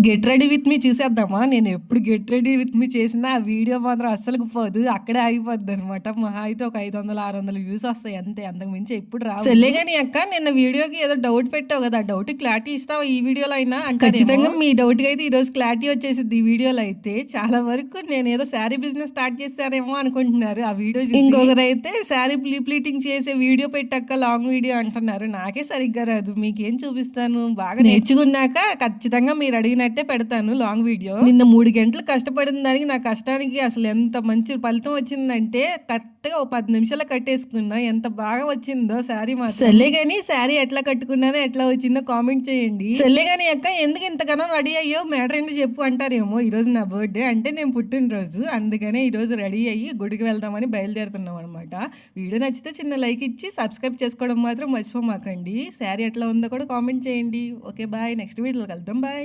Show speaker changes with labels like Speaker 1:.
Speaker 1: Get ready with me చూసేద్దామా? నేను ఎప్పుడు గెట్ రెడీ విత్ మీ చేసినా ఆ వీడియో మాత్రం అస్సలకి పోదు. అక్కడే ఆగిపోద్దనమాట. మహా అయితే ఒక 500, 600 వ్యూస్ వస్తాయి అంతే. అంతకు మించి ఎప్పుడు రావు. సర్లే గాని అక్క నిన్న వీడియోకి ఏదో డౌట్ పెట్టావు కదా! ఆ డౌట్‌కి క్లారిటీ ఇస్తావా ఈ వీడియోలో అయినా అంటారేమో. ఖచ్చితంగా మీ డౌట్‌కి అయితే ఈరోజు క్లారిటీ వచ్చేసిద్ది ఈ వీడియోలో అయితే. చాలా వరకు నేనేదో శారీ బిజినెస్ స్టార్ట్ చేశానేమో అనుకుంటున్నారు ఆ వీడియో చూసి. ఇంకొకరైతే శారీ ప్లీటింగ్ చేసే వీడియో పెట్టక్క లాంగ్ వీడియో అంటున్నారు. నాకే సరిగ్గా రాదు. మీకేం చూపిస్తాను? బాగా నేర్చుకున్నాక ఖచ్చితంగా మీరు అడిగినట్టే పెడతాను లాంగ్ వీడియో. నిన్న 3 గంటలు కష్టపడిన దానికి నా కష్టానికి అసలు ఎంత మంచి ఫలితం వచ్చిందంటే కరెక్ట్‌గా ఓ 10 నిమిషాల్లో కట్టేసుకున్నా. ఎంత బాగా వచ్చిందో శారీ మాత్రం. సర్లే గాని శారీ ఎట్లా కట్టుకున్నానో, ఎట్లా వచ్చిందో కామెంట్ చేయండి. సర్లే గాని అక్క ఎందుకు ఇంతగానో రెడీ అయ్యావు? మ్యాటర్ ఏంటో చెప్పు అంటారేమో. ఈరోజు నా బర్త్‌డే అంటే నేను పుట్టినరోజు. అందుకనే ఈరోజు రెడీ అయ్యి గుడికి వెళ్దామని బయలుదేరుతున్నాం అనమాట. వీడియో నచ్చితే చిన్న లైక్ ఇచ్చి సబ్స్క్రైబ్ చేసుకోవడం మాత్రం మర్చిపోమాకండి. శారీ ఎట్లా ఉందో కూడా కామెంట్ చేయండి. Okay bye. నెక్స్ట్ వీడియోలో కలుద్దాం. బాయ్.